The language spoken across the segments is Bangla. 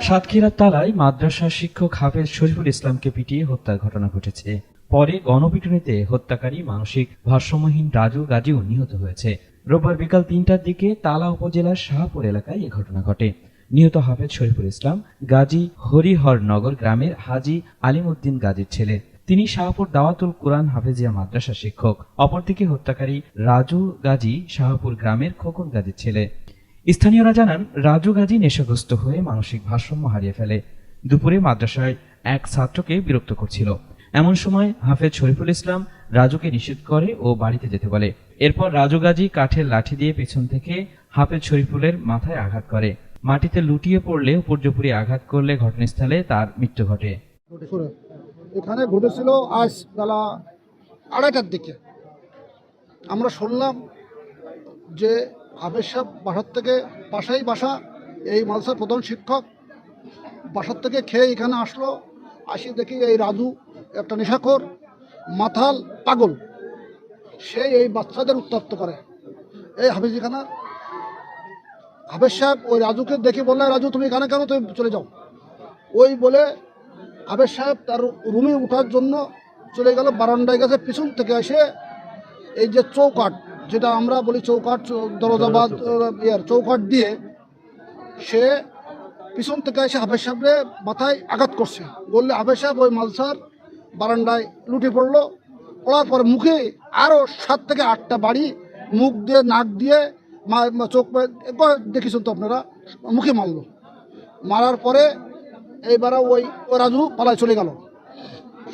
সাতক্ষীরার তালায় মাদ্রাসার শিক্ষক হাফেজ শরীফুল ইসলামকে পিটিয়ে হত্যার ঘটনা ঘটেছে। পরে গণপিটুনিতে হত্যাকারী মানসিক ভারসাম্যহীন রাজু গাজীও নিহত হয়েছে। রোববার বিকাল ৩টার দিকে তালা উপজেলার শাহপুর এলাকায় এ ঘটনা ঘটে। নিহত হাফেজ শরীফুল ইসলাম গাজী হরিহরনগর গ্রামের হাজী আলিমউদ্দিন গাজীর ছেলে। তিনি শাহপুর দাওয়াতুল কুরআন হাফেজিয়া মাদ্রাসার শিক্ষক। অপরদিকে হত্যাকারী রাজু গাজী শাহপুর গ্রামের খোকন গাজীর ছেলে। স্থানীয়রা জানান, রাজু গাজী নেশাগ্রস্ত হয়ে মানসিক ভারসাম্য হারিয়ে ফেলে। দুপুরে মাদ্রাসায় এক ছাত্রকে বিরক্ত করছিল। এমন সময় হাফেজ শরীফুল ইসলাম রাজুকে নিষেধ করে ও বাড়িতে যেতে বলে। এরপর রাজু গাজী কাঠের লাঠি দিয়ে পেছন থেকে হাফেজ শরীফুলের মাথায় আঘাত করে। মাটিতে লুটিয়ে পড়লে উপর্যুপরি আঘাত করলে ঘটনাস্থলে তার মৃত্যু ঘটে। এখানে ঘটেছিল আজ বেলা 2:30টার দিকে। আমরা শুনলাম যে হাফেজ সাহেব বাসার থেকে, পাশেই বাসা, এই মাদ্রাসার প্রধান শিক্ষক বাসার থেকে খেয়ে এখানে আসলো। আসি দেখি এই রাজু একটা নেশাখোর মাথাল পাগল, সে এই বাচ্চাদের উত্তপ্ত করে। এই হাফেজিখানার হাফেজ সাহেব ওই রাজুকে দেখে বললে, রাজু তুমি এখানে কেন, তুমি চলে যাও। ওই বলে হাফেজ সাহেব তার রুমে ওঠার জন্য চলে গেল। বারান্দায় গেছে, পিছন থেকে এসে এই যে চৌকাঠ, যেটা আমরা বলি চৌকাঠ, দরজা বা চৌকাঠ দিয়ে সে পিছন থেকে এসে হাফেজ সাহেবের মাথায় আঘাত করছে। বললে হাফেজ সাহেব ওই মাদ্রাসার বারান্দায় লুটে পড়লো। পড়ার পর মুখে আরও 7 থেকে 8টা বাড়ি মুখ দিয়ে, নাক দিয়ে, চোখ দেখেছেন তো আপনারা, মুখে মারলো। মারার পরে এইবার ওই রাজু পালায় চলে গেল।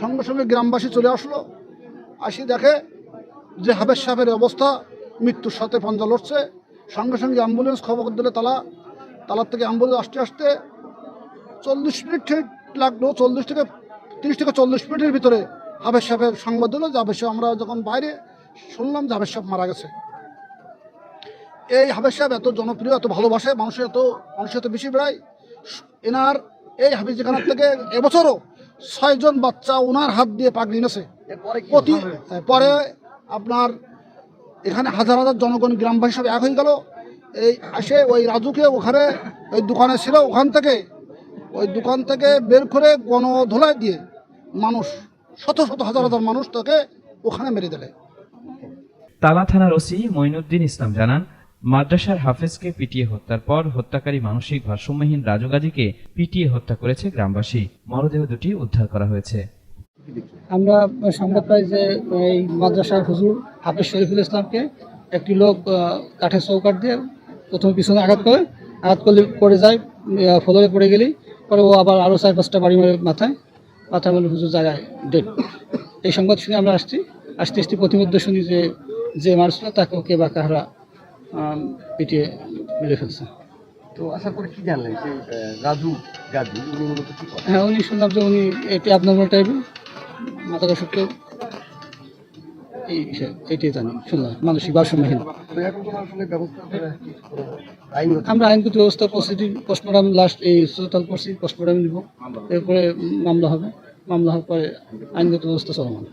সঙ্গে সঙ্গে গ্রামবাসী চলে আসলো। আসি দেখে যে হাফেজ সাহেবের অবস্থা মৃত্যুর সাথে পাঞ্জা লড়ছে। সঙ্গে সঙ্গে অ্যাম্বুলেন্স খবর দিলে তালার থেকে অ্যাম্বুলেন্স আসতে আসতে 40 মিনিট লাগলো। 30 থেকে 40 মিনিটের ভিতরে হাফেজ সাহেবের সংবাদ দিল যে হাফেজ সাহেব, আমরা যখন বাইরে শুনলাম যে হাফেজ সাহেব মারা গেছে। এই হাফেজ সাহেব এত জনপ্রিয়, এত ভালোবাসে, মানুষের এত বেশি বেড়ায়। এনার এই হাফেজিখানার থেকে এবছরও 6 জন বাচ্চা ওনার হাত দিয়ে পাগড়ি নেছে। পরে আপনার এখানে হাজার হাজার জনগণ, গ্রামবাসী সব এক হয়ে গেল। এই আসে ওই রাজুকে ওখানে ওই দোকানে ছিল, ওই দোকান থেকে বের করে গণধোলাই দিয়ে মানুষ, শত শত হাজার হাজার মানুষ তাকে ওখানে মেরে দিলে। তালা থানার ওসি মঈনুদ্দিন ইসলাম জানান, মাদ্রাসার হাফেজকে পিটিয়ে হত্যার পর হত্যাকারী মানসিক ভারসাম্যহীন রাজু গাজীকে পিটিয়ে হত্যা করেছে গ্রামবাসী। মরদেহ দুটি উদ্ধার করা হয়েছে। আমরা সংবাদ পাই যে এই মাদ্রাসার হুজুর হাফেজ শরীফুল ইসলামকে একটি লোক কাঠের চৌকাঠ দিয়ে প্রথমে পিছনে আঘাত করলে পড়ে যায়, ফ্লোরে পড়ে গেলেই পরে ও আবার আরও 4-5টা বাড়ি মারে মাথা বলে হুজুর জায়গায় ডেড। এই সংবাদ শুনে আমরা আসতে প্রতিমধ্যে শুনি যে মারছিল তাকে কে বা কাহারা পিটিয়ে মেরে ফেলছে। তো আশা করি কি জানলেন যে রাজু গাজী উনি মূলত কি করেন? হ্যাঁ, উনি শুনলাম যে উনি একটি অ্যাবনর্মাল টাইপের মাথা কষ্ট, এইটাই জানি, শুনলাম মানসিক ভারসাম্যহীন। আমরা আইনগত ব্যবস্থা পোস্টমর্টম লাস্ট এই সুতরাং করছি, পোস্টমর্টম নিব, এরপরে মামলা হবে। মামলা হওয়ার পরে আইনগত ব্যবস্থা চলমান।